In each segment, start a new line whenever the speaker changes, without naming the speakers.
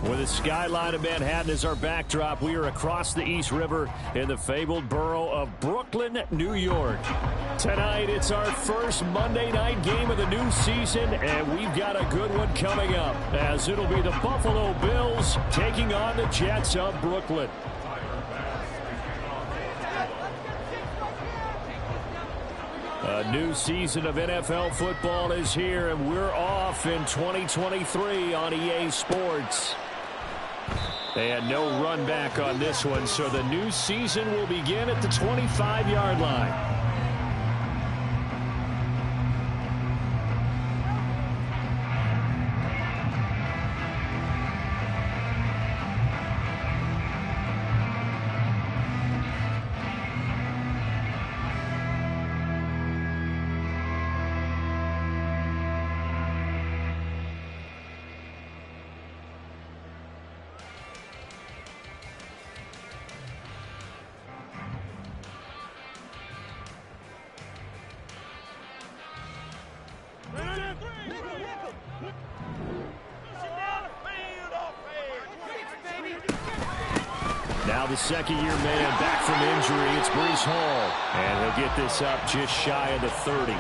With the skyline of Manhattan as our backdrop, we are across the East River in the fabled borough of Brooklyn, New York. Tonight, it's our first Monday night game of the new season, and we've got a good one coming up, as it'll be the Buffalo Bills taking on the Jets of Brooklyn. A new season of NFL football is here, and we're off in 2023 on EA Sports. And no run back on this one, so the new season will begin at the 25-yard line. Now the second-year man back from injury. It's Breece Hall. And he'll get this up just shy of the 30.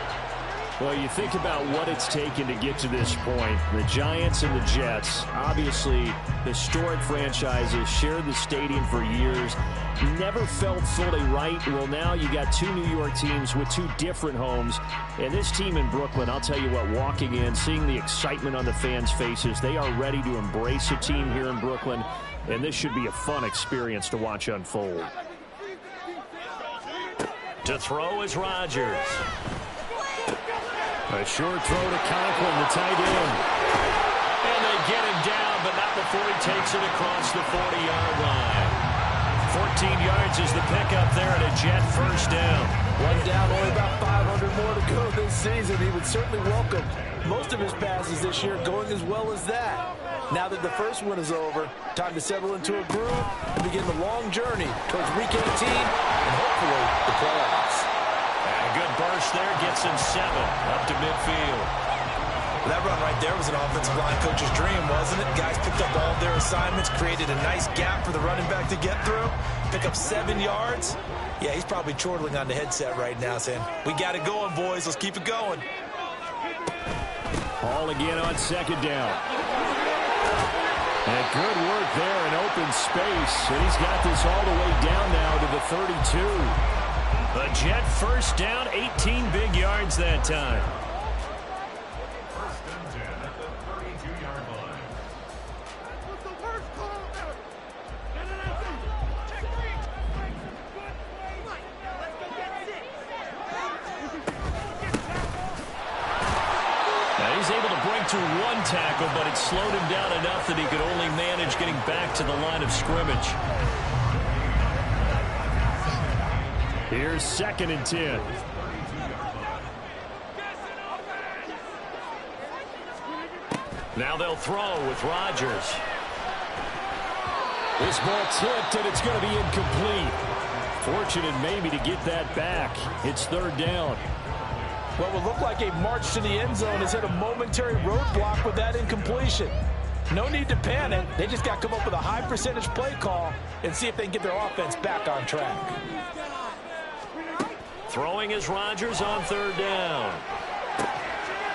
Well, you think about what it's taken to get to this point. The Giants and the Jets, obviously historic franchises, shared the stadium for years, never felt fully right. Well, now you got two New York teams with two different homes. And this team in Brooklyn, I'll tell you what, walking in, seeing the excitement on the fans' faces, they are ready to embrace a team here in Brooklyn. And this should be a fun experience to watch unfold. To throw is Rodgers. A short throw to Conklin, the tight end. And they get him down, but not before he takes it across the 40-yard line. 14 yards is the pickup there at a Jet first down.
One down, only about 500 more to go this season. He would certainly welcome most of his passes this year going as well as that. Now that the first one is over, time to settle into a groove and begin the long journey towards Week 18 and hopefully the playoffs.
And a good burst there gets him 7 up to midfield.
That run right there was an offensive line coach's dream, wasn't it? Guys picked up all their assignments, created a nice gap for the running back to get through, pick up 7 yards. Yeah, he's probably chortling on the headset right now saying, we got it going, boys. Let's keep it going.
Hall again on second down. And good work there in open space. And he's got this all the way down now to the 32. A Jet first down, 18 big yards that time. First and 10 at the 32-yard line. Now he's able to break through one tackle, but it slowed him down enough that he could only manage getting back to the line of scrimmage. Here's second and 10. Now they'll throw with Rodgers. This ball tipped, and it's going to be incomplete. Fortunate maybe to get that back. It's third down.
What would look like a march to the end zone has hit a momentary roadblock with that incompletion. No need to panic. They just got to come up with a high percentage play call and see if they can get their offense back on track.
Throwing is Rodgers on third down.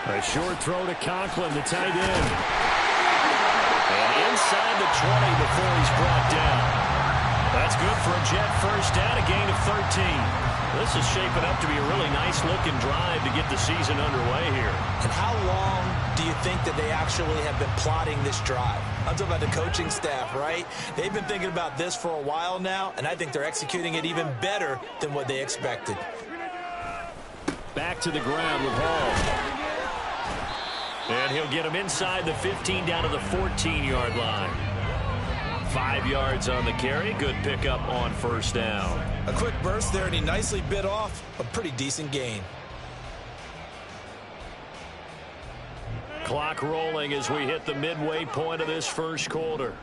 A short throw to Conklin, the tight end. And inside the 20 before he's brought down. That's good for a Jet first down, a gain of 13. This is shaping up to be a really nice-looking drive to get the season underway here.
And how long do you think that they actually have been plotting this drive? I'm talking about the coaching staff, right? They've been thinking about this for a while now, and I think they're executing it even better than what they expected.
Back to the ground with Hall. And he'll get him inside the 15 down to the 14-yard line. 5 yards on the carry. Good pickup on first down.
A quick burst there, and he nicely bit off a pretty decent gain.
Clock rolling as we hit the midway point of this first quarter.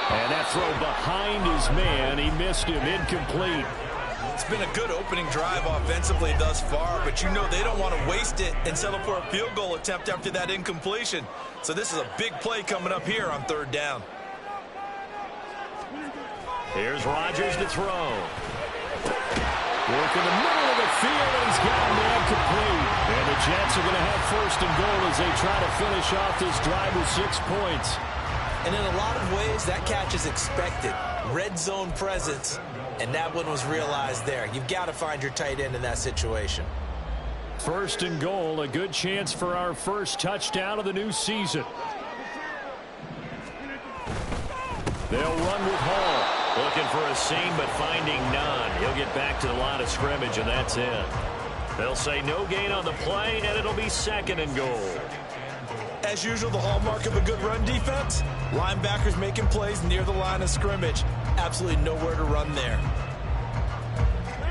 And that throw behind his man. He missed him. Incomplete.
It's been a good opening drive offensively thus far, but you know they don't want to waste it and settle for a field goal attempt after that incompletion. So this is a big play coming up here on 3rd down.
Here's Rodgers to throw. Work in the middle of the field, and he's got him there complete. And the Jets are going to have 1st and goal as they try to finish off this drive with 6 points.
And in a lot of ways, that catch is expected. Red zone presence, and that one was realized there. You've got to find your tight end in that situation.
1st and goal, a good chance for our first touchdown of the new season. They'll run with Hall. Looking for a seam, but finding none. He'll get back to the line of scrimmage, and that's it. They'll say no gain on the play, and it'll be 2nd and goal.
As usual, the hallmark of a good run defense, linebackers making plays near the line of scrimmage. Absolutely nowhere to run there.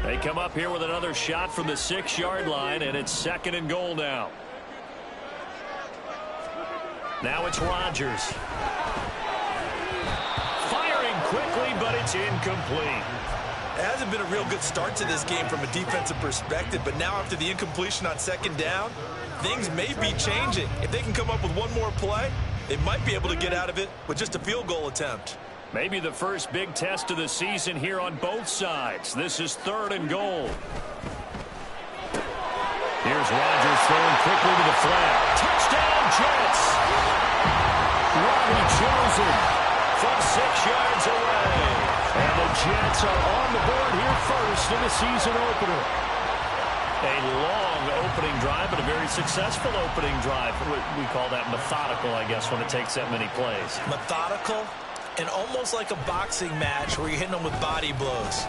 They come up here with another shot from the 6-yard line, and it's 2nd and goal now. Now it's Rodgers. Firing quickly, but it's incomplete.
It hasn't been a real good start to this game from a defensive perspective, but now after the incompletion on 2nd down, things may be changing. If they can come up with one more play, they might be able to get out of it with just a field goal attempt.
Maybe the first big test of the season here on both sides. This is 3rd and goal. Here's Rodgers throwing quickly to the flat. Touchdown, Jets! Robbie chosen from 6 yards away. And the Jets are on the board here first in the season opener. A long opening drive, but a very successful opening drive. We call that methodical, I guess, when it takes that many plays.
Methodical and almost like a boxing match where you're hitting them with body blows.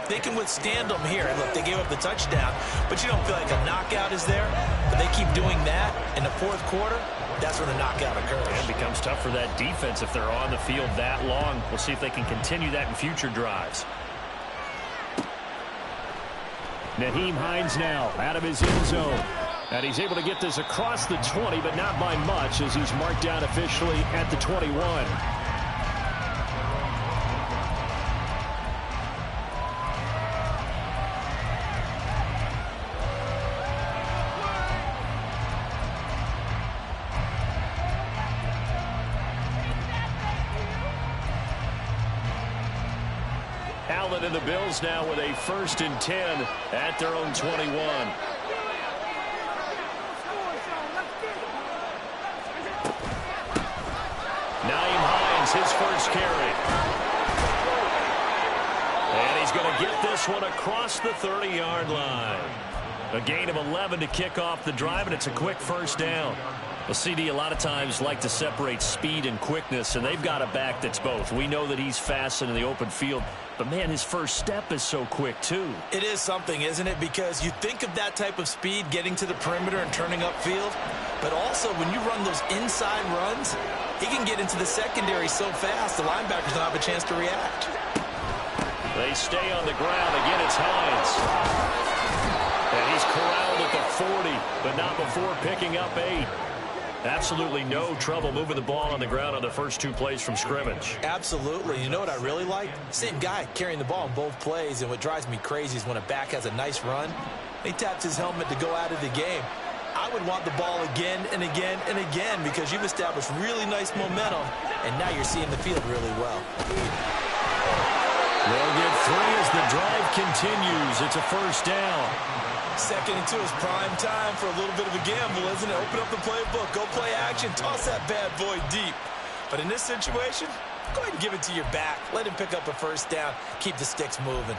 They can withstand them here. And look, they gave up the touchdown, but you don't feel like a knockout is there. But they keep doing that in the 4th quarter. That's when the knockout occurs.
It becomes tough for that defense if they're on the field that long. We'll see if they can continue that in future drives. Nyheim Hines now out of his end zone. And he's able to get this across the 20, but not by much as he's marked down officially at the 21. Allen and the Bills now with a 1st and 10 at their own 21. Nyheim Hines, his first carry. And he's going to get this one across the 30-yard line. A gain of 11 to kick off the drive, and it's a quick 1st down. Well, CD a lot of times like to separate speed and quickness, and they've got a back that's both. We know that he's fast in the open field, but, man, his first step is so quick, too.
It is something, isn't it? Because you think of that type of speed getting to the perimeter and turning upfield, but also when you run those inside runs, he can get into the secondary so fast the linebackers don't have a chance to react.
They stay on the ground. Again, it's Hines. And he's corralled at the 40, but not before picking up 8. Absolutely no trouble moving the ball on the ground on the first 2 plays from scrimmage.
Absolutely. You know what I really like? Same guy carrying the ball in both plays, and what drives me crazy is when a back has a nice run, he taps his helmet to go out of the game. I would want the ball again and again and again because you've established really nice momentum, and now you're seeing the field really well.
They'll get 3 as the drive continues. It's a 1st down.
2nd and 2 is prime time for a little bit of a gamble, isn't it? Open up the playbook, go play action, toss that bad boy deep. But in this situation, go ahead and give it to your back. Let him pick up a 1st down. Keep the sticks moving.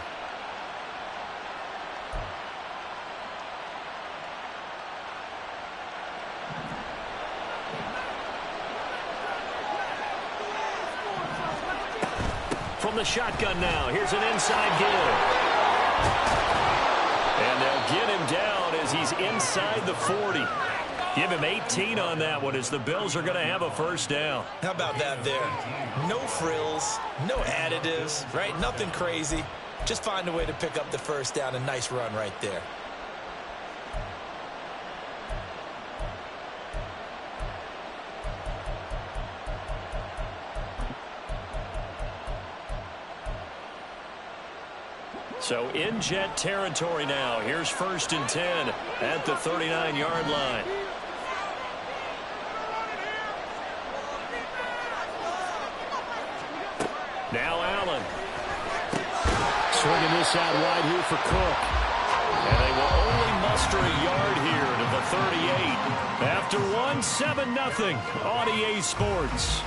From the shotgun now, here's an inside give. And they'll get him down as he's inside the 40. Give him 18 on that one as the Bills are going to have a 1st down.
How about that there? No frills, no additives, right? Nothing crazy. Just find a way to pick up the 1st down. A nice run right there.
So in Jet territory now. Here's 1st and 10 at the 39-yard line. Now Allen. Swinging this out wide here for Cook. And they will only muster a yard here to the 38. After one, 7-0 on EA Sports.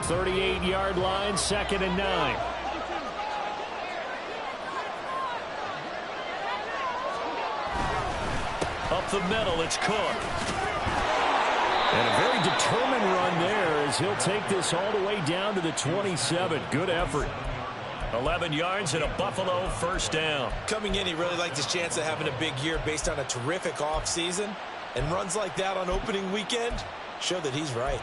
.38-yard line, 2nd and 9. Up the middle, it's Cook. And a very determined run there as he'll take this all the way down to the 27. Good effort. 11 yards and a Buffalo 1st down.
Coming in, he really liked his chance of having a big year based on a terrific offseason. And runs like that on opening weekend show that he's right.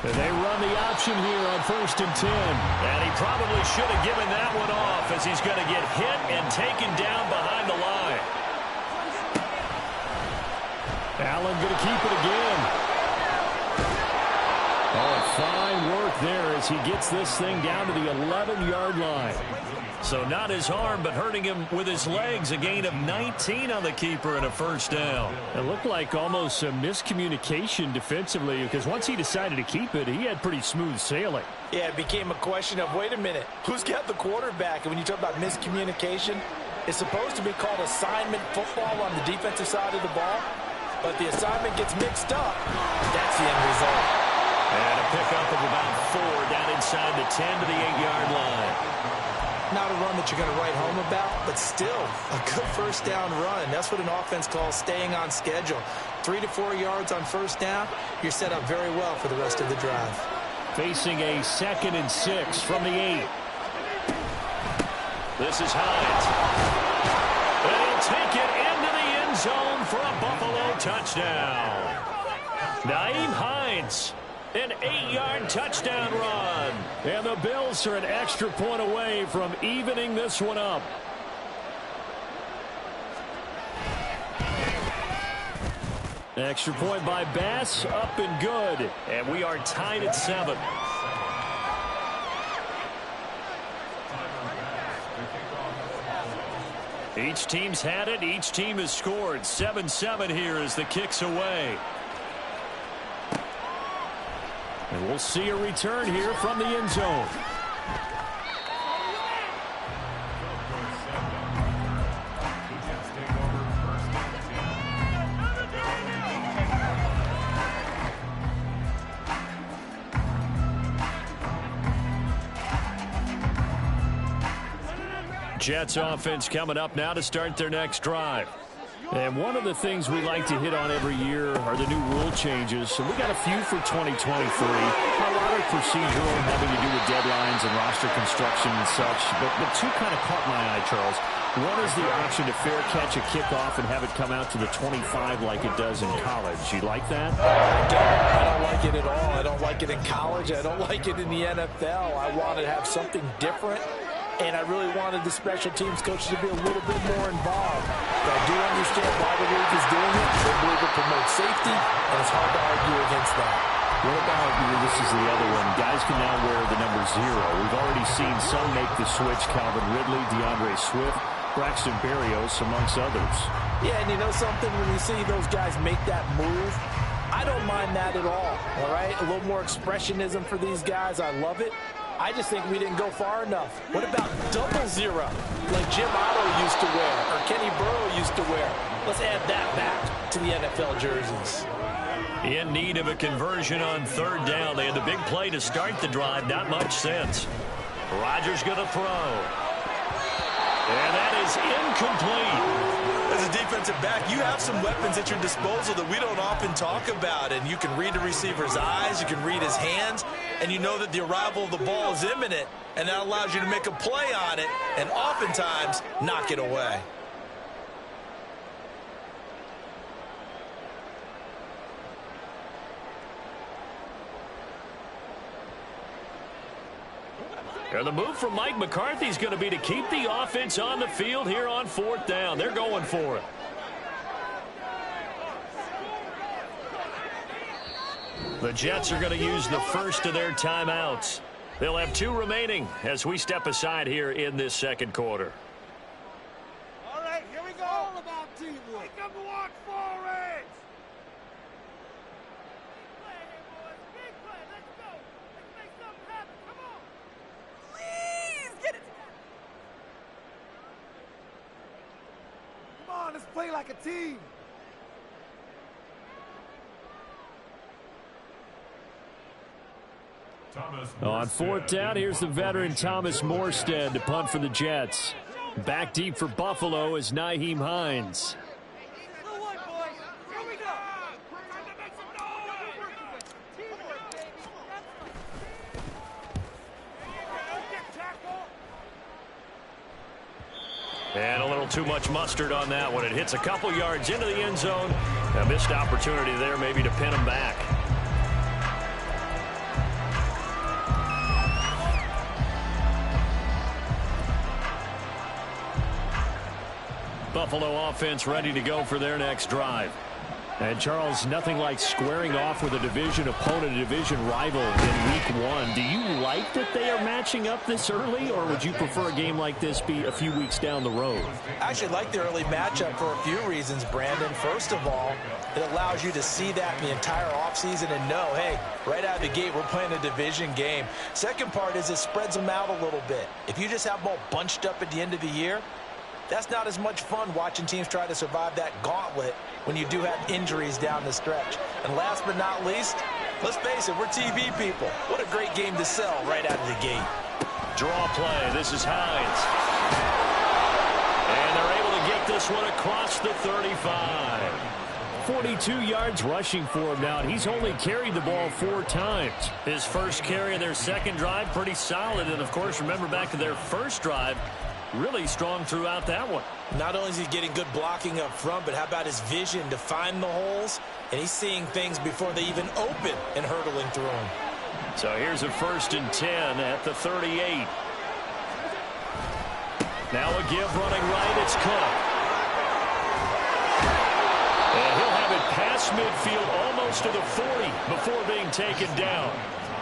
And they run the option here on 1st and 10. And he probably should have given that one off as he's going to get hit and taken down behind the line. Allen going to keep it again. Oh, fine work there as he gets this thing down to the 11-yard line. So not his arm, but hurting him with his legs. A gain of 19 on the keeper and a 1st down. It looked like almost a miscommunication defensively because once he decided to keep it, he had pretty smooth sailing.
Yeah, it became a question of, wait a minute, who's got the quarterback? And when you talk about miscommunication, it's supposed to be called assignment football on the defensive side of the ball. But the assignment gets mixed up. That's the end result.
And a pickup of about 4 down inside the 10 to the 8-yard line.
Not a run that you're going to write home about, but still a good 1st down run. That's what an offense calls staying on schedule. 3 to 4 yards on 1st down, you're set up very well for the rest of the drive.
Facing a 2nd and 6 from the 8. This is Hines. And he'll take it into the end zone for a Buffalo touchdown. Nyheim Hines. An 8-yard touchdown run. And the Bills are an extra point away from evening this one up. Extra point by Bass, up and good. And we are tied at 7. Each team's had it. Each team has scored. 7-7 here as the kick's away. And we'll see a return here from the end zone. Jets offense coming up now to start their next drive. And one of the things we like to hit on every year are the new rule changes. So we got a few for 2023. A lot of procedural having to do with deadlines and roster construction and such. But two kind of caught my eye, Charles. One is the option to fair catch a kickoff and have it come out to the 25 like it does in college. You like that?
I don't like it at all. I don't like it in college. I don't like it in the NFL. I want to have something different. And I really wanted the special teams coaches to be a little bit more involved. But I do understand why the league is doing it. They believe it promotes safety, and it's hard to argue against that.
What about, this is the other one, guys can now wear the number 0. We've already seen some make the switch, Calvin Ridley, DeAndre Swift, Braxton Berrios, amongst others.
Yeah, and you know something, when you see those guys make that move, I don't mind that at all right? A little more expressionism for these guys. I love it. I just think we didn't go far enough. What about double 0, like Jim Otto used to wear or Kenny Burrow used to wear? Let's add that back to the NFL jerseys.
In need of a conversion on 3rd down. They had the big play to start the drive. Not much sense. Rodgers going to throw. And that is incomplete.
As a defensive back, you have some weapons at your disposal that we don't often talk about. And you can read the receiver's eyes, you can read his hands, and you know that the arrival of the ball is imminent. And that allows you to make a play on it and oftentimes knock it away.
And the move from Mike McCarthy is going to be to keep the offense on the field here on 4th down. They're going for it. The Jets are going to use the first of their timeouts. They'll have 2 remaining as we step aside here in this second quarter.
All right, here we go. All about teamwork. Pick up the walk forward. Big play here, boys. Big play. Let's go. Let's make something happen. Come on. Please get it. Come on, let's play like a team.
On 4th down, here's the veteran Thomas Morstead to punt for the Jets. Back deep for Buffalo is Nyheim Hines. And a little too much mustard on that one. It hits a couple yards into the end zone. A missed opportunity there maybe to pin him back. Buffalo offense ready to go for their next drive. And, Charles, nothing like squaring off with a division opponent, a division rival in Week 1. Do you like that they are matching up this early, or would you prefer a game like this be a few weeks down the road?
I actually like the early matchup for a few reasons, Brandon. First of all, it allows you to see that in the entire offseason and know, hey, right out of the gate, we're playing a division game. Second part is it spreads them out a little bit. If you just have them all bunched up at the end of the year, that's not as much fun watching teams try to survive that gauntlet when you do have injuries down the stretch. And last but not least, let's face it, we're TV people. What a great game to sell right out of the gate.
Draw play. This is Hines. And they're able to get this one across the 35. 42 yards rushing for him now. He's only carried the ball 4 times. His first carry of their second drive, pretty solid. And, of course, remember back to their first drive, really strong throughout that one.
Not only is he getting good blocking up front, but how about his vision to find the holes? And he's seeing things before they even open and hurdling through them.
So here's a 1st and 10 at the 38. Now a give running right. It's Cook. And he'll have it past midfield almost to the 40 before being taken down.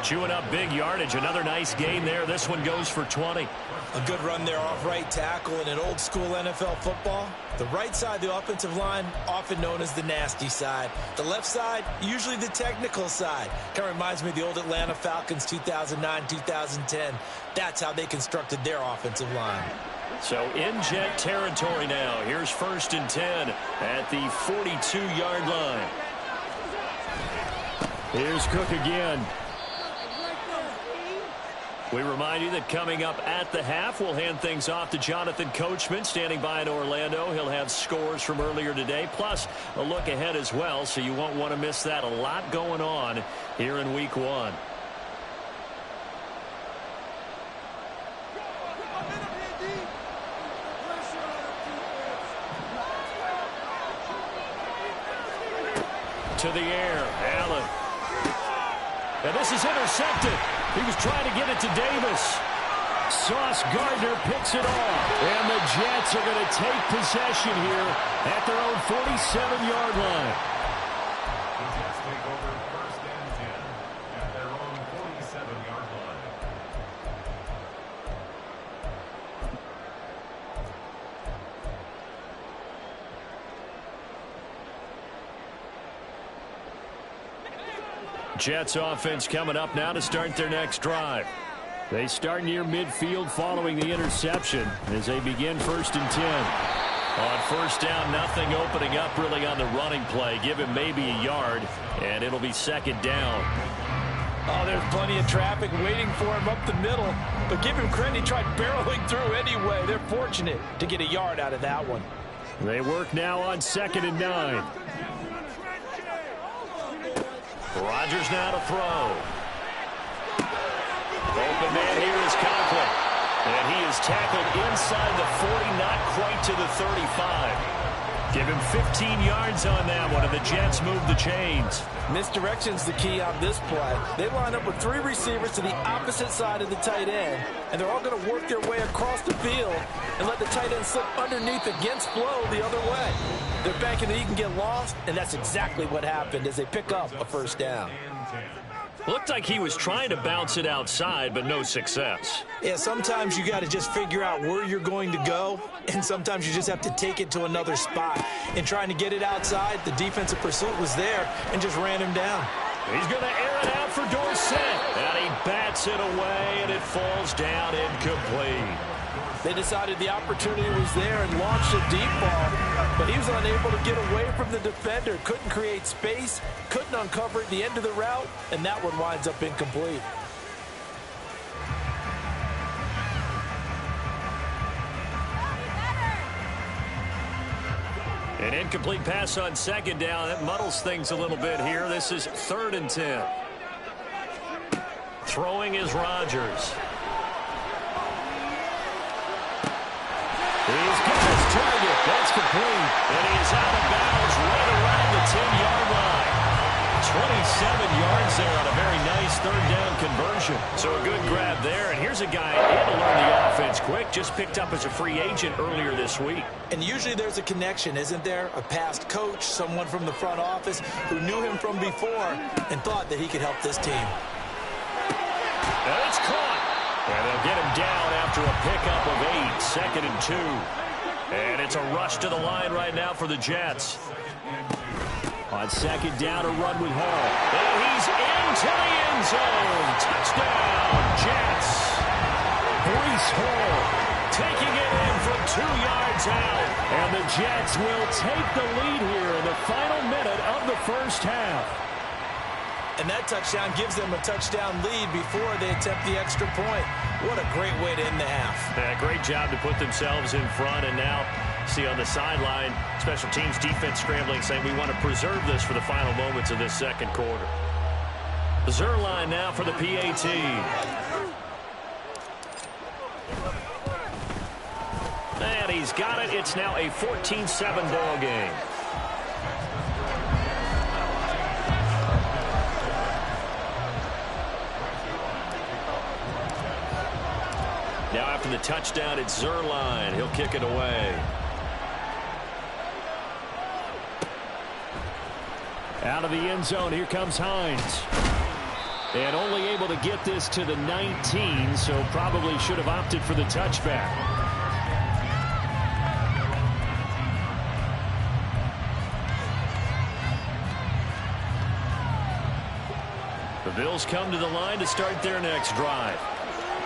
Chewing up big yardage. Another nice gain there. This one goes for 20.
A good run there off right tackle in an old school NFL football. The right side of the offensive line, often known as the nasty side. The left side, usually the technical side. Kind of reminds me of the old Atlanta Falcons 2009-2010. That's how they constructed their offensive line.
So in Jet territory now. Here's 1st and 10 at the 42-yard line. Here's Cook again. We remind you that coming up at the half, we'll hand things off to Jonathan Coachman, standing by in Orlando. He'll have scores from earlier today, plus a look ahead as well, so you won't want to miss that. A lot going on here in Week 1. To the air, Allen. And this is intercepted. He was trying to get it to Davis. Sauce Gardner picks it off. And the Jets are going to take possession here at their own 47-yard line.
The Jets take over 1st and 10 at their own 47-yard line.
Jets offense coming up now to start their next drive. They start near midfield following the interception as they begin 1st and 10. On 1st down, nothing opening up really on the running play. Give him maybe a yard, and it'll be 2nd down.
Oh, there's plenty of traffic waiting for him up the middle. But give him credit, he tried barreling through anyway. They're fortunate to get a yard out of that one.
They work now on 2nd and 9. Rodgers now to throw. Open man here is Conklin. And he is tackled inside the 40, not quite to the 35. Give him 15 yards on that one, and the Jets move the chains.
Misdirection's the key on this play. They line up with 3 receivers to the opposite side of the tight end, and they're all going to work their way across the field and let the tight end slip underneath against flow the other way. They're banking that he can get lost, and that's exactly what happened as they pick up a first down.
Looked like he was trying to bounce it outside, but no success.
Yeah, sometimes you got to just figure out where you're going to go, and sometimes you just have to take it to another spot. And trying to get it outside, the defensive pursuit was there and just ran him down.
He's going to air it out for Dorsett. And he bats it away, and it falls down incomplete.
They decided the opportunity was there and launched a deep ball, but he was unable to get away from the defender. Couldn't create space, couldn't uncover at the end of the route, and that one winds up incomplete.
An incomplete pass on second down. That muddles things a little bit here. This is 3rd and 10. Throwing is Rodgers. He's got his target. That's complete. And he is out of bounds right around the 10-yard line. 27 yards there on a very nice 3rd down conversion. So a good grab there. And here's a guy able to learn the offense quick. Just picked up as a free agent earlier this week.
And usually there's a connection, isn't there? A past coach, someone from the front office who knew him from before and thought that he could help this team.
And it's caught. And they'll get him down after a pickup of 8, 2nd and 2. And it's a rush to the line right now for the Jets. On 2nd down, a run with Hall. And he's into the end zone. Touchdown, Jets. Breece Hall taking it in from 2 yards out. And the Jets will take the lead here in the final minute of the first half.
And that touchdown gives them a touchdown lead before they attempt the extra point. What a great way to end the half.
Yeah, great job to put themselves in front. And now, see on the sideline, special teams defense scrambling, saying we want to preserve this for the final moments of this second quarter. Zerline now for the PAT. And he's got it. It's now a 14-7 ball game. Now after the touchdown, it's Zerline. He'll kick it away. Out of the end zone, here comes Hines. And only able to get this to the 19, so probably should have opted for the touchback. The Bills come to the line to start their next drive.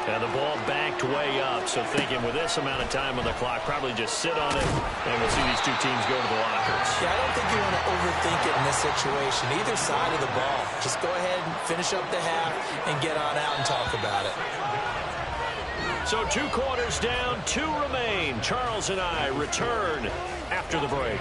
And the ball backed way up, so thinking with this amount of time on the clock, probably just sit on it, and we'll see these two teams go to the lockers.
Yeah, I don't think you want to overthink it in this situation, either side of the ball. Just go ahead and finish up the half and get on out and talk about it.
So 2 quarters down, 2 remain. Charles and I return after the break.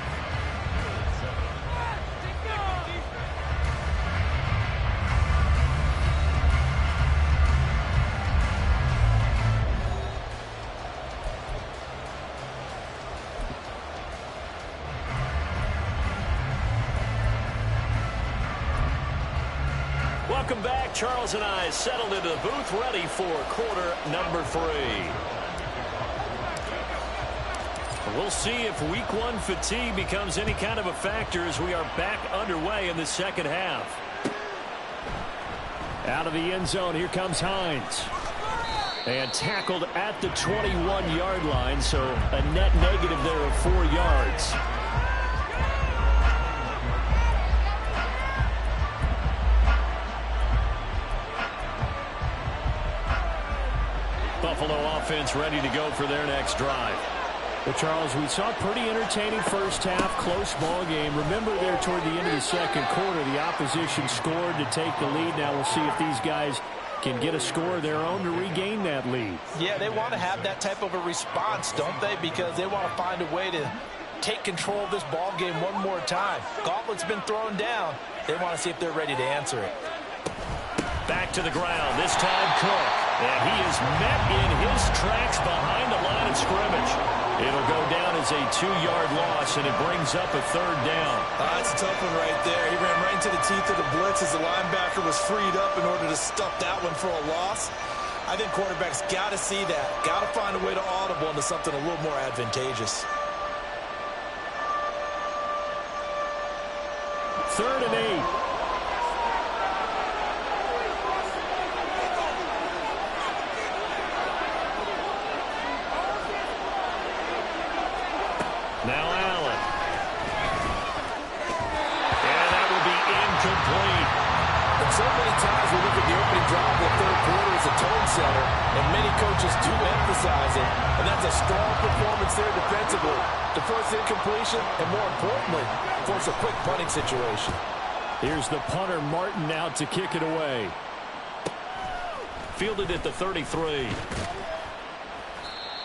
Welcome back. Charles and I settled into the booth, ready for quarter number 3. We'll see if week 1 fatigue becomes any kind of a factor as we are back underway in the second half. Out of the end zone, here comes Hines. And tackled at the 21-yard line, so a net negative there of 4 yards. Buffalo offense ready to go for their next drive.
Well, Charles, we saw a pretty entertaining first half, close ball game. Remember there toward the end of the second quarter, the opposition scored to take the lead. Now we'll see if these guys can get a score of their own to regain that lead.
Yeah, they want to have that type of a response, don't they? Because they want to find a way to take control of this ball game one more time. Gauntlet's been thrown down. They want to see if they're ready to answer it.
Back to the ground, this time Cook. And he is met in his tracks behind the line of scrimmage. It'll go down
is a 2-yard loss, and it brings up a 3rd down.
That's a tough one right there. He ran right into the teeth of the blitz as the linebacker was freed up in order to stuff that one for a loss. I think quarterbacks got to see that. Got to find a way to audible into something a little more advantageous.
3rd and 8. Now Allen. And that will be incomplete.
And so many times we look at the opening drive of the 3rd quarter as a tone setter, and many coaches do emphasize it, and that's a strong performance there defensively to force incompletion and, more importantly, force a quick punting situation.
Here's the punter, Martin, out to kick it away. Fielded at the 33.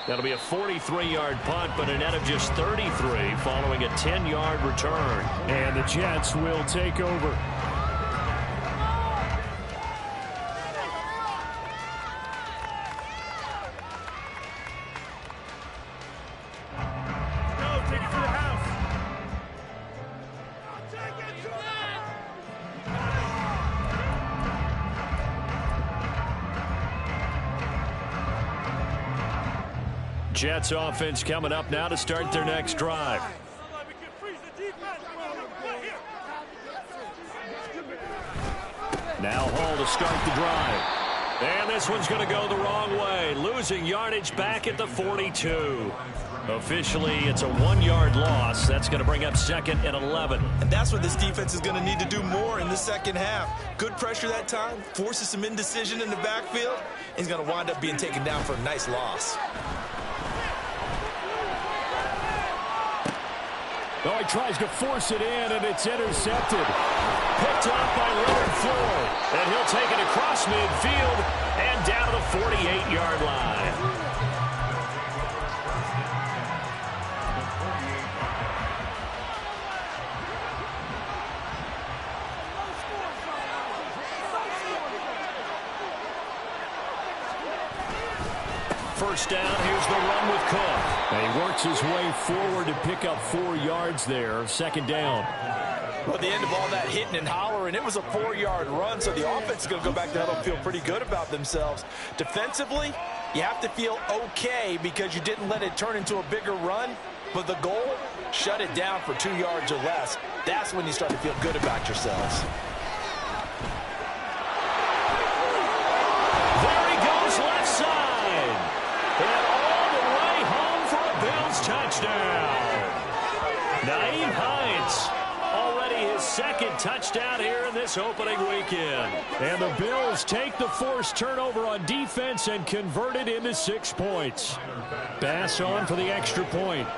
That'll be a 43-yard punt, but a net of just 33 following a 10-yard return.
And the Jets will take over.
Jets offense coming up now to start their next drive. Now Hall to start the drive. And this one's going to go the wrong way. Losing yardage back at the 42. Officially, it's a 1-yard loss. That's going to bring up 2nd and 11.
And that's what this defense is going to need to do more in the second half. Good pressure that time. Forces some indecision in the backfield. He's going to wind up being taken down for a nice loss.
Oh, he tries to force it in, and it's intercepted. Picked up by Leonard Floyd. And he'll take it across midfield and down to the 48-yard line. First down, here's the run with Cook. And he works his way forward to pick up 4 yards there. 2nd down.
Well, at the end of all that hitting and hollering, it was a 4-yard run, so the offense is going to go back to huddle and feel pretty good about themselves. Defensively, you have to feel okay because you didn't let it turn into a bigger run, but the goal, shut it down for 2 yards or less. That's when you start to feel good about yourselves.
There he goes, left side. And all the way home for a Bills touchdown. Nyheim Hines, already his 2nd touchdown here in this opening weekend. And the Bills take the forced turnover on defense and convert it into 6 points. Bass on for the extra point.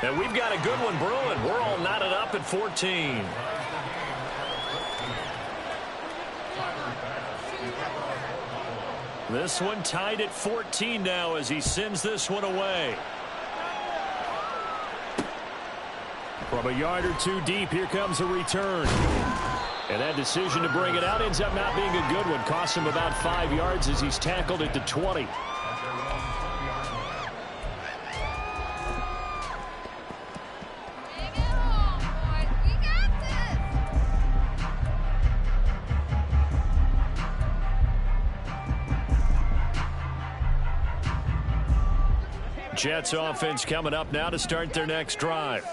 And we've got a good one brewing. We're all knotted up at 14. This one tied at 14 now as he sends this one away. From a yard or 2 deep, here comes a return. And that decision to bring it out ends up not being a good one. Costs him about 5 yards as he's tackled at the 20. Jets offense coming up now to start their next drive.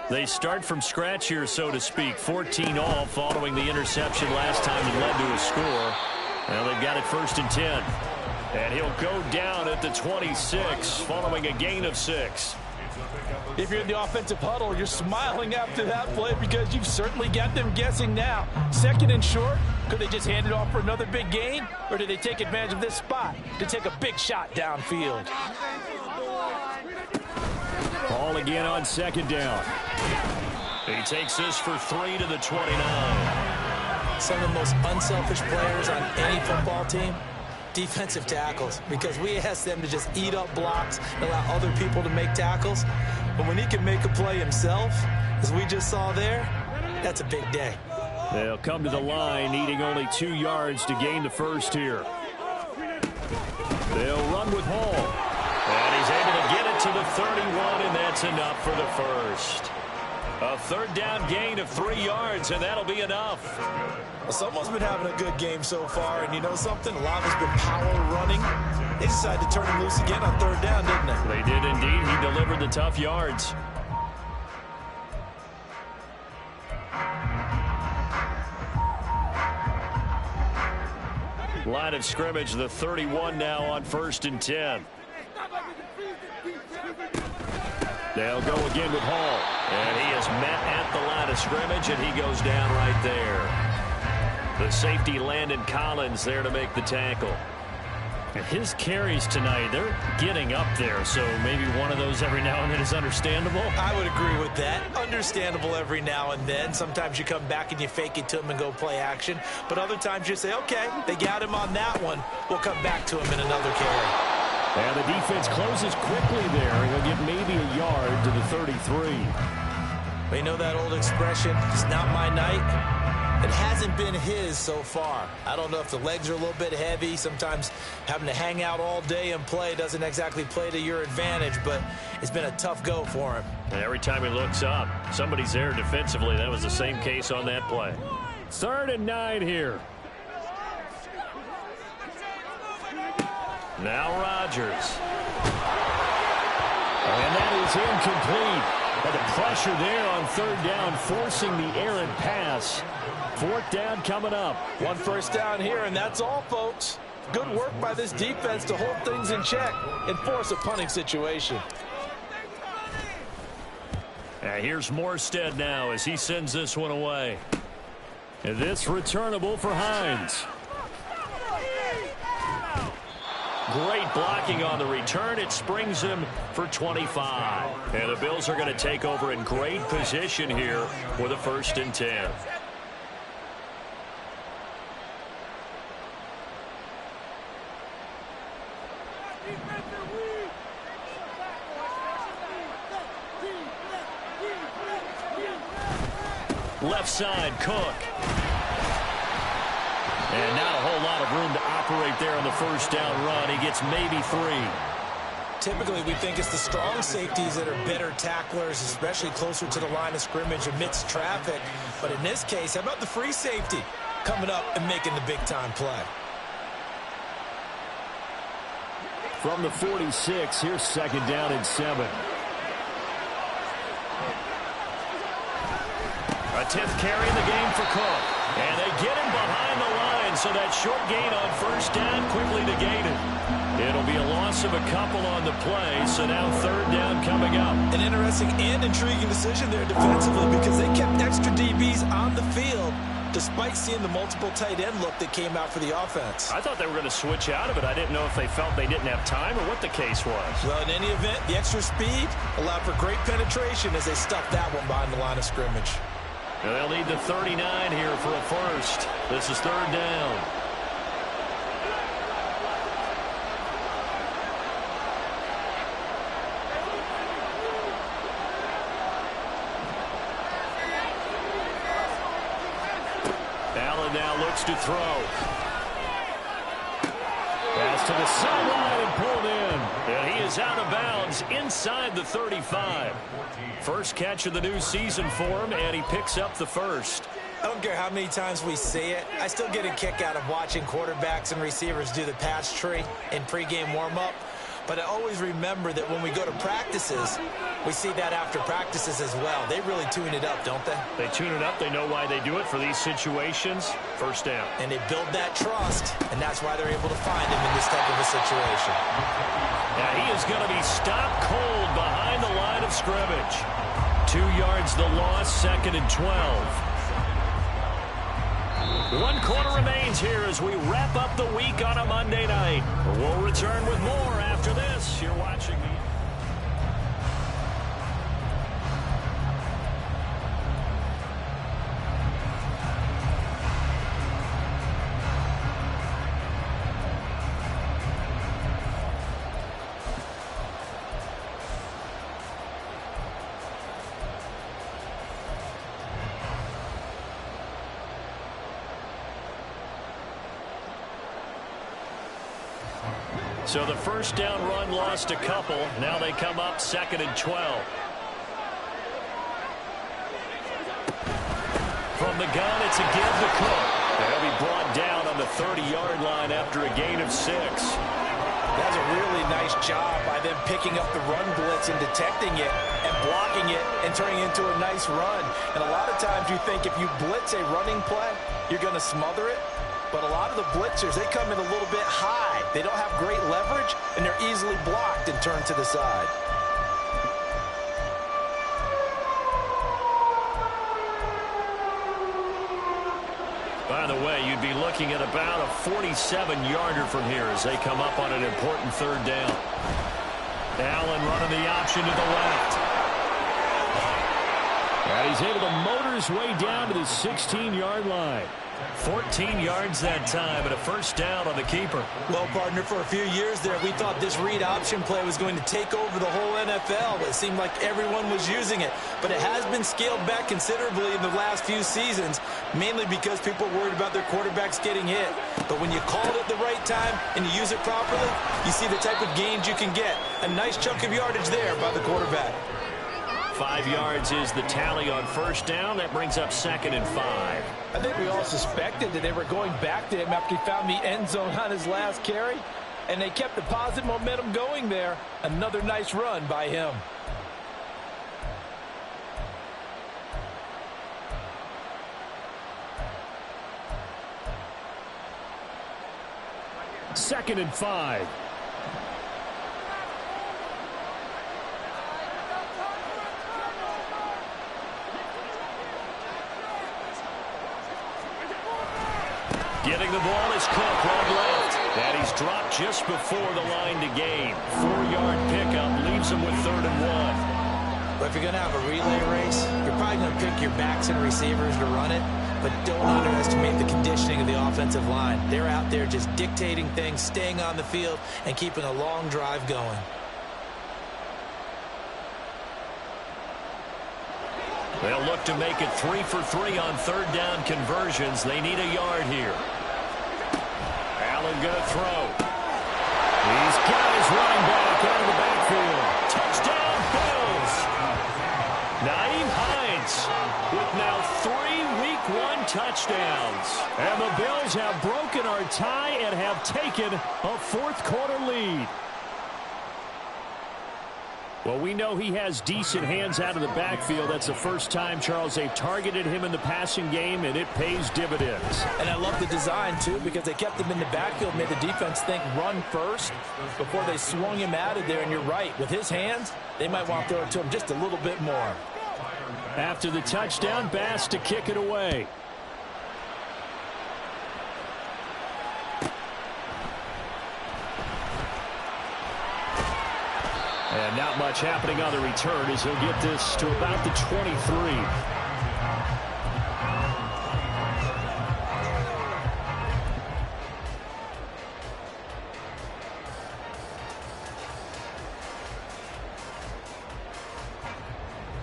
They start from scratch here, so to speak. 14 all following the interception last time that led to a score. Now they've got it 1st and 10. And he'll go down at the 26 following a gain of 6.
If you're in the offensive huddle, you're smiling after that play because you've certainly got them guessing now. 2nd and short, could they just hand it off for another big gain? Or did they take advantage of this spot to take a big shot downfield?
Ball again on 2nd down. He takes this for 3 to the 29.
Some of the most unselfish players on any football team, defensive tackles, because we ask them to just eat up blocks and allow other people to make tackles. But when he can make a play himself, as we just saw there, that's a big day.
They'll come to the line, needing only 2 yards to gain the first here. They'll run run with Hall. And he's able to get it to the 31, and that's enough for the first. A third down gain of 3 yards, and that'll be enough.
Well, someone's been having a good game so far, and you know something? A lot has been power running. They decided to turn him loose again on third down, didn't they?
They did indeed. He delivered the tough yards. Line of scrimmage, the 31 now on 1st and 10. They'll go again with Hall. And he is met at the line of scrimmage, and he goes down right there. The safety, Landon Collins, there to make the tackle. His carries tonight, they're getting up there, so maybe one of those every now and then is understandable.
I would agree with that. Understandable every now and then. Sometimes you come back and you fake it to him and go play action. But other times you say, okay, they got him on that one. We'll come back to him in another carry.
And the defense closes quickly there. He'll get maybe a yard to the 33.
They know that old expression, it's not my night. It hasn't been his so far. I don't know if the legs are a little bit heavy. Sometimes having to hang out all day and play doesn't exactly play to your advantage, but it's been a tough go for him.
And every time he looks up, somebody's there defensively. That was the same case on that play. 3rd and 9 here. Now Rodgers. And that is incomplete. But the pressure there on 3rd down, forcing the errant pass. 4th down coming up.
1 first down here, and that's all, folks. Good work by this defense to hold things in check and force a punting situation.
And here's Morstead now as he sends this one away. And this returnable for Hines. Great blocking on the return. It springs him for 25. And the Bills are going to take over in great position here with a 1st and 10. Left side, Cook. And not a whole lot of room to operate there on the 1st down run. He gets maybe 3.
Typically, we think it's the strong safeties that are better tacklers, especially closer to the line of scrimmage amidst traffic. But in this case, how about the free safety coming up and making the big-time play?
From the 46, here's 2nd down and 7. A 10th carry in the game for Cook. And they get him behind the line, so that short gain on 1st down quickly negated. It'll be a loss of a couple on the play, so now 3rd down coming up.
An interesting and intriguing decision there defensively because they kept extra DBs on the field despite seeing the multiple tight end look that came out for the offense.
I thought they were going to switch out of it. I didn't know if they felt they didn't have time or what the case was.
Well, in any event, the extra speed allowed for great penetration as they stuffed that one behind the line of scrimmage.
And they'll need the 39 here for a 1st. This is 3rd down. Allen now looks to throw. Pass to the sideline and pulled in. And he is out of bounds inside the 35. First catch of the new season for him, and he picks up the 1st.
I don't care how many times we see it. I still get a kick out of watching quarterbacks and receivers do the pass tree in pregame warm-up. But I always remember that when we go to practices, we see that after practices as well. They really tune it up, don't they?
They tune it up. They know why they do it for these situations. 1st down.
And they build that trust, and that's why they're able to find him in this type of a situation.
Now he is going to be stopped cold behind the line of scrimmage. 2 yards the loss, 2nd and 12. 1 quarter remains here as we wrap up the week on a Monday night. We'll return with more after this. You're watching the... So the first down run lost a couple. Now they come up 2nd and 12. From the gun, it's again to Cook. They'll be brought down on the 30-yard line after a gain of 6.
That's a really nice job by them picking up the run blitz and detecting it and blocking it and turning it into a nice run. And a lot of times you think if you blitz a running play, you're going to smother it. But a lot of the blitzers, they come in a little bit high. They don't have great leverage, and they're easily blocked and turned to the side.
By the way, you'd be looking at about a 47-yarder from here as they come up on an important 3rd down. Allen running the option to the left. And he's able to motor his way down to the 16-yard line. 14 yards that time and a first down on the keeper.
Well, partner, for a few years there, we thought this read option play was going to take over the whole NFL. It seemed like everyone was using it. But it has been scaled back considerably in the last few seasons, mainly because people are worried about their quarterbacks getting hit. But when you call it at the right time and you use it properly, you see the type of gains you can get. A nice chunk of yardage there by the quarterback.
5 yards is the tally on first down. That brings up 2nd and 5.
I think we all suspected that they were going back to him after he found the end zone on his last carry, and they kept the positive momentum going there. Another nice run by him.
Second and 5. Getting the ball is Cook, run left. And he's dropped just before the line to gain. 4-yard pickup leaves him with 3rd and 1.
But if you're going to have a relay race, you're probably going to pick your backs and receivers to run it. But don't underestimate the conditioning of the offensive line. They're out there just dictating things, staying on the field, and keeping a long drive going.
They'll look to make it 3 for 3 on 3rd down conversions. They need a yard here. Allen going to throw. He's got his running back out of the backfield. Touchdown, Bills. Nyheim Hines with now 3 Week 1 touchdowns. And the Bills have broken our tie and have taken a 4th quarter lead. Well, we know he has decent hands out of the backfield. That's the first time, Charles, they've targeted him in the passing game, and it pays dividends.
And I love the design, too, because they kept him in the backfield, made the defense think run first before they swung him out of there. And you're right, with his hands, they might want to throw it to him just a little bit more.
After the touchdown, Bass to kick it away. And not much happening on the return as he'll get this to about the 23.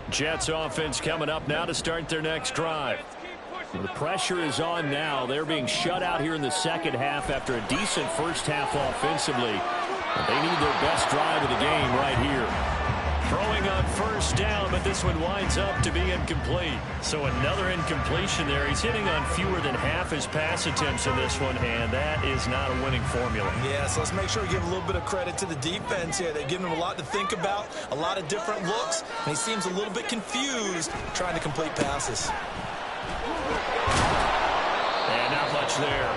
Jets offense coming up now to start their next drive. The pressure is on now. They're being shut out here in the second half after a decent first half offensively. But they need their best drive of the game right here. Throwing on first down, but this one winds up to be incomplete. So another incompletion there. He's hitting on fewer than half his pass attempts in this one, and that is not a winning formula.
Yeah, so let's make sure we give a little bit of credit to the defense here. They've given him a lot to think about, a lot of different looks, and he seems a little bit confused trying to complete passes.
And not much there.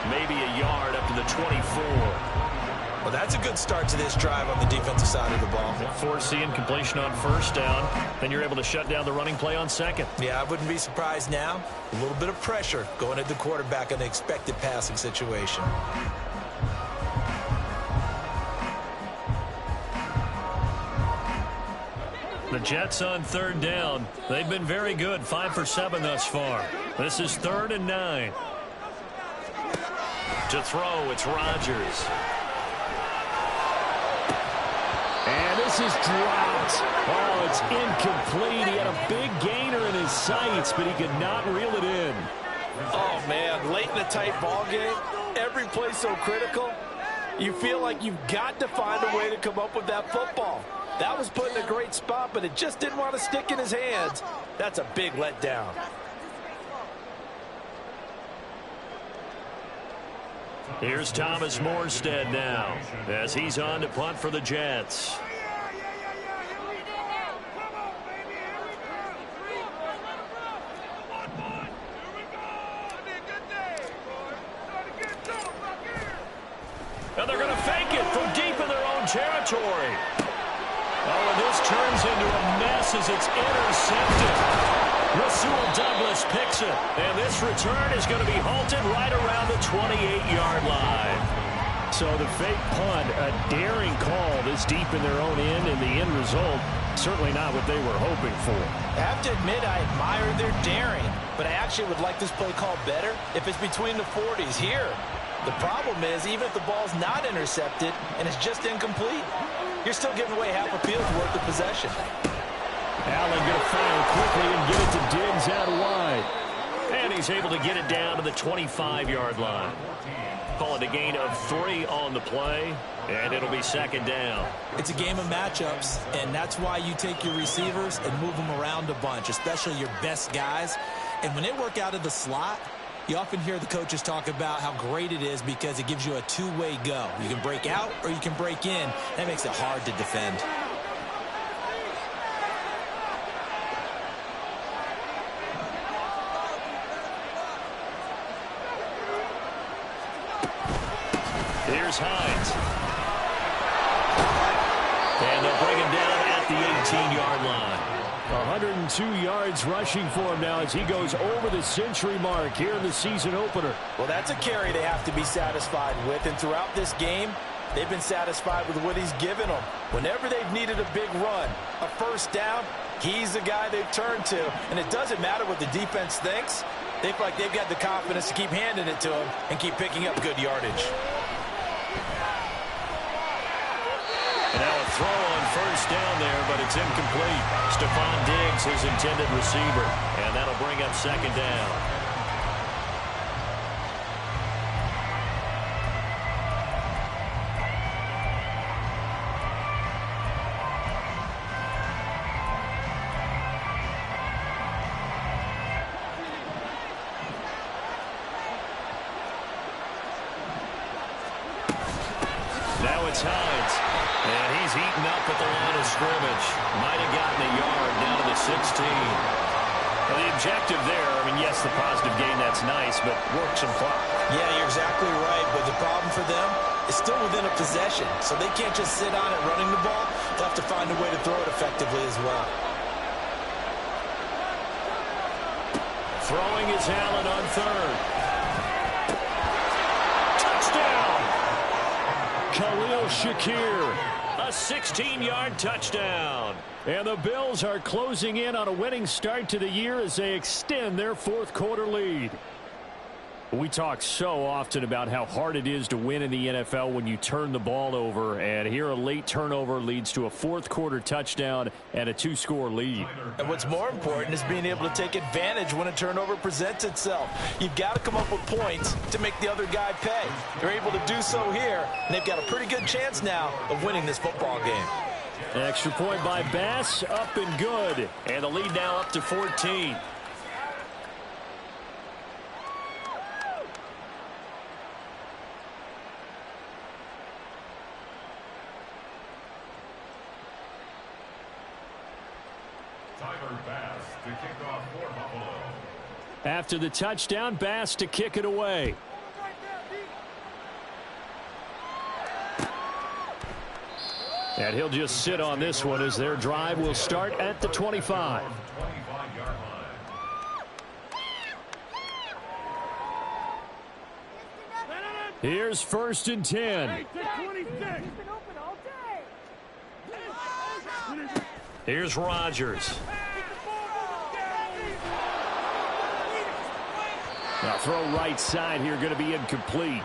Maybe a yard up to the 24.
Well, that's a good start to this drive on the defensive side of the ball.
Force the incompletion on first down. Then you're able to shut down the running play on second.
Yeah, I wouldn't be surprised now. A little bit of pressure going at the quarterback in the expected passing situation.
The Jets on third down. They've been very good, 5 for 7 thus far. This is 3rd and 9. To throw, it's Rodgers. And this is dropped. Oh, it's incomplete. He had a big gainer in his sights, but he could not reel it in.
Oh, man, late in a tight ball game, every play so critical. You feel like you've got to find a way to come up with that football. That was put in a great spot, but it just didn't want to stick in his hands. That's a big letdown.
Here's Thomas Morstead now as he's on to punt for the Jets. And they're going to fake it from deep in their own territory. Oh, and this turns into a mess as it's intercepted. Rasul Douglas picks it, and this return is going to be halted right around the 28-yard line. So the fake punt, a daring call this deep in their own end, and the end result, certainly not what they were hoping for.
I have to admit, I admire their daring, but I actually would like this play called better if it's between the 40s here. The problem is, even if the ball's not intercepted and it's just incomplete, you're still giving away half a field's worth of possession.
Allen going to fire quickly and get it to Diggs out wide. And he's able to get it down to the 25-yard line. Call it a gain of 3 on the play, and it'll be second down.
It's a game of matchups, and that's why you take your receivers and move them around a bunch, especially your best guys. And when they work out of the slot, you often hear the coaches talk about how great it is because it gives you a two-way go. You can break out or you can break in. That makes it hard to defend.
Here's Hines. And they'll bring him down at the 18-yard line.
102 yards rushing for him now as he goes over the century mark here in the season opener.
Well, that's a carry they have to be satisfied with, and throughout this game, they've been satisfied with what he's given them. Whenever they've needed a big run, a first down, he's the guy they've turned to, and it doesn't matter what the defense thinks. They feel like they've got the confidence to keep handing it to him and keep picking up good yardage.
And now a throw on first down there, but it's incomplete. Stephon Diggs, his intended receiver, and that'll bring up second down. Now it's Hines. And he's eaten up at the line of scrimmage. Might have gotten a yard down to the 16. Well, the objective there, I mean, yes, the positive gain, that's nice, but work some clock.
Yeah, you're exactly right, but the problem for them is still within a possession, so they can't just sit on it running the ball. They'll have to find a way to throw it effectively as well.
Throwing is Allen on third. Touchdown! Khalil Shakir.
A 16-yard touchdown.
And the Bills are closing in on a winning start to the year as they extend their fourth quarter lead. We talk so often about how hard it is to win in the NFL when you turn the ball over, and here a late turnover leads to a fourth quarter touchdown and a 2-score lead.
And what's more important is being able to take advantage when a turnover presents itself. You've got to come up with points to make the other guy pay. They're able to do so here, and they've got a pretty good chance now of winning this football game.
An extra point by Bass, up and good.
And the lead now up to 14.
Bass to kick off for Buffalo.
After the touchdown, Bass to kick it away. And he'll just sit on this one as their drive will start at the 25.
25-yard line.
Here's 1st and 10.
Here's Rodgers.
Now throw right side here, going to be incomplete.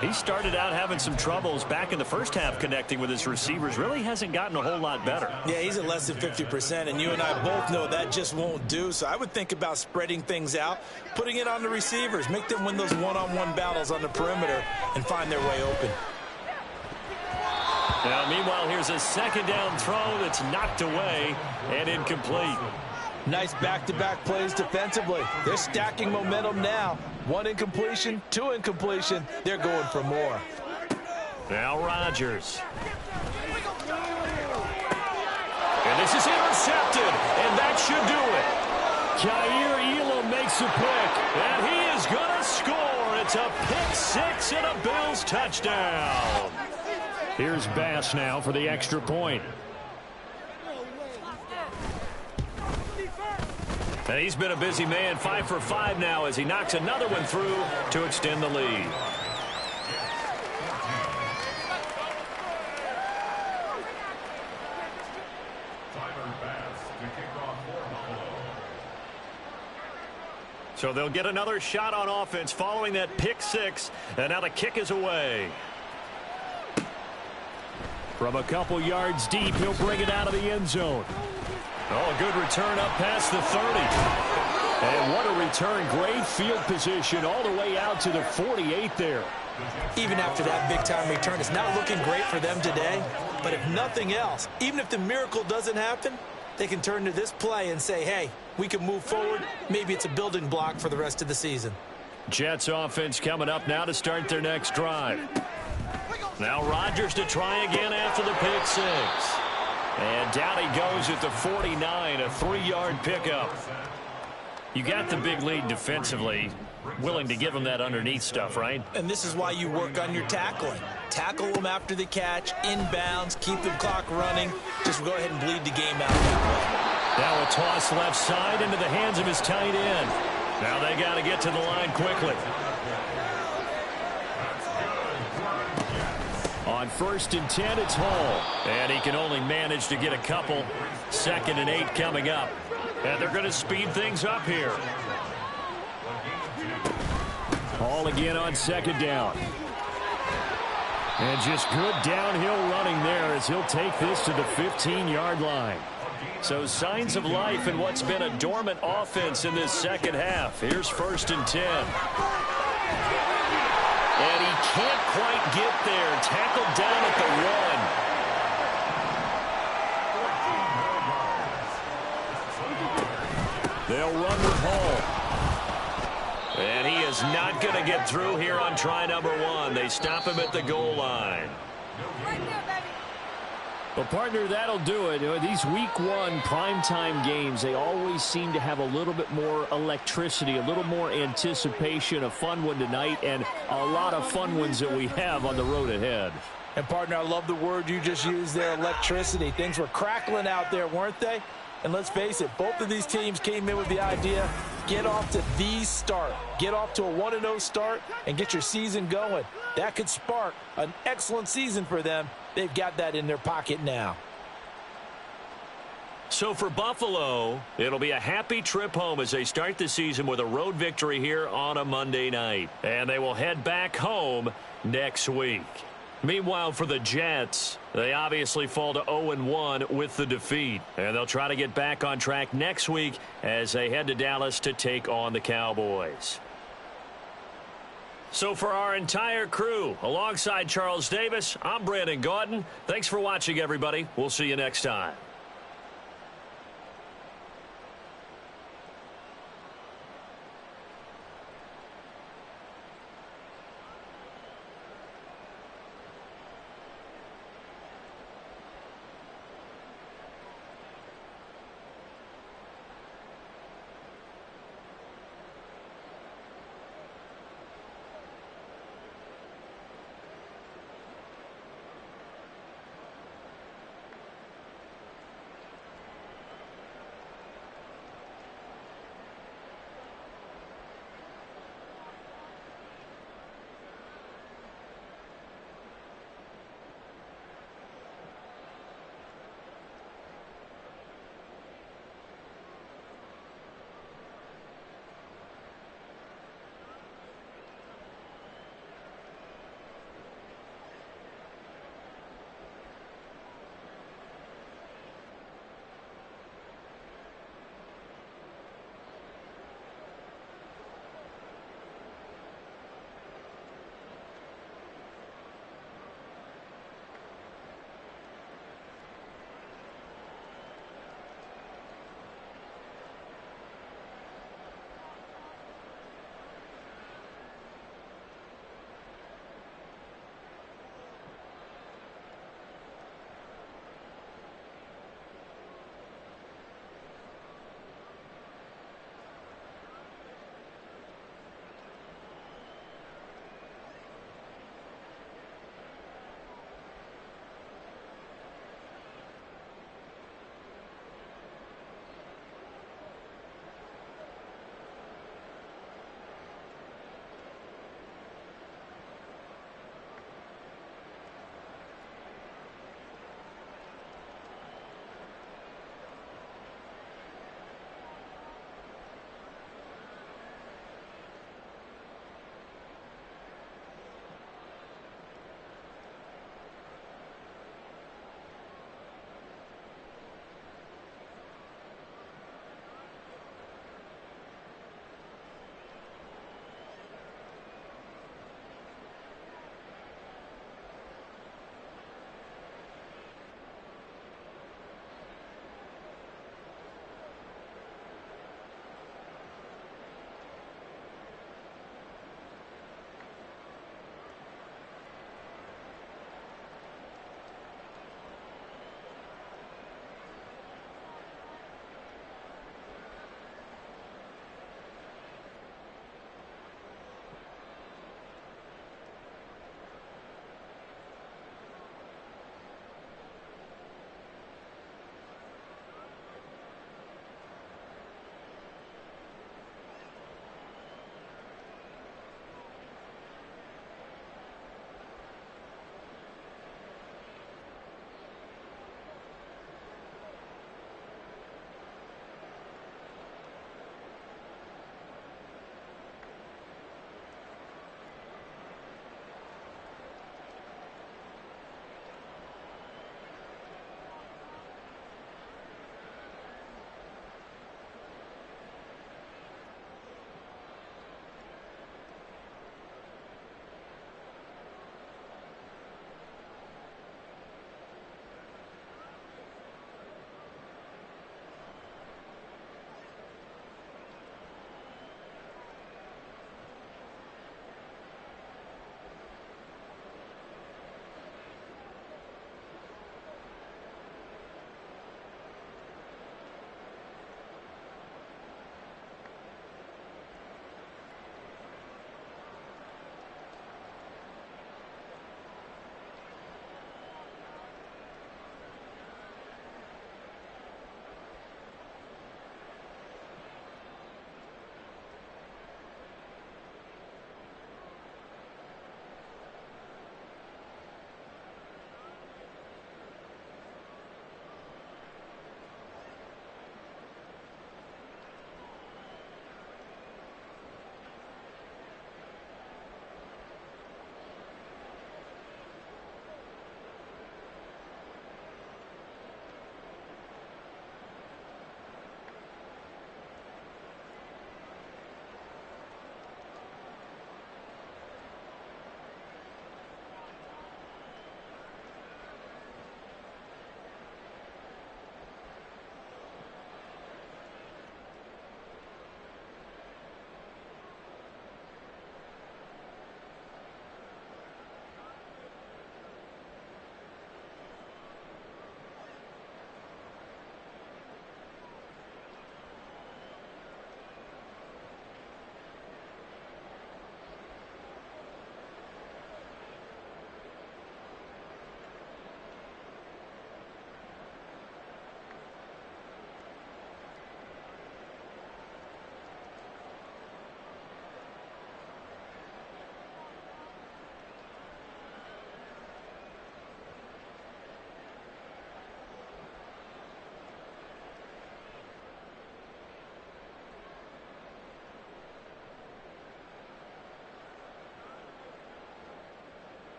He started out having some troubles back in the first half connecting with his receivers. Really hasn't gotten a whole lot better.
Yeah, he's at less than 50%, and you and I both know that just won't do. So I would think about spreading things out, putting it on the receivers, make them win those one-on-one battles on the perimeter, and find their way open.
Now, meanwhile, here's a second down throw that's knocked away and incomplete.
Nice back-to-back plays defensively. They're stacking momentum now. 1 incompletion, 2 incompletion. They're going for more.
Now Rodgers. And this is intercepted, and that should do it. Kaiir Elam makes a pick, and he is going to score. It's a pick-6 and a Bills touchdown. Here's Bass now for the extra point. And he's been a busy man, 5 for 5 now as he knocks another one through to extend the lead. So they'll get another shot on offense following that pick-6, and now the kick is away. From a couple yards deep, he'll bring it out of the end zone. Oh, a good return up past the 30. And what a return. Great field position all the way out to the 48 there.
Even after that big-time return, it's not looking great for them today. But if nothing else, even if the miracle doesn't happen, they can turn to this play and say, hey, we can move forward. Maybe it's a building block for the rest of the season.
Jets offense coming up now to start their next drive. Now Rodgers to try again after the pick-6. And down he goes at the 49, a 3-yard pickup. You got the big lead defensively. Willing to give them that underneath stuff, right?
And this is why you work on your tackling. Tackle them after the catch, inbounds, keep the clock running. Just go ahead and bleed the game out that way.
Now a toss left side into the hands of his tight end. Now they got to get to the line quickly. On 1st and 10, it's Hall. And he can only manage to get a couple. 2nd and 8 coming up. And they're going to speed things up here. Hall again on 2nd down. And just good downhill running there as he'll take this to the 15-yard line. So signs of life in what's been a dormant offense in this second half. Here's 1st and 10. And he can't quite get there. Tackled down at the 1. They'll run with Hall. And he is not going to get through here on try number 1. They stop him at the goal line. Well, partner, that'll do it. These week 1 primetime games, they always seem to have a little bit more electricity, a little more anticipation. A fun one tonight, and a lot of fun ones that we have on the road ahead.
And, partner, I love the word you just used there, electricity. Things were crackling out there, weren't they? And let's face it, both of these teams came in with the idea, get off to the start. Get off to a 1-0 start and get your season going. That could spark an excellent season for them. They've got that in their pocket now.
So for Buffalo, it'll be a happy trip home as they start the season with a road victory here on a Monday night. And they will head back home next week. Meanwhile, for the Jets, they obviously fall to 0-1 with the defeat. And they'll try to get back on track next week as they head to Dallas to take on the Cowboys. So for our entire crew, alongside Charles Davis, I'm Brandon Gaudin. Thanks for watching, everybody. We'll see you next time.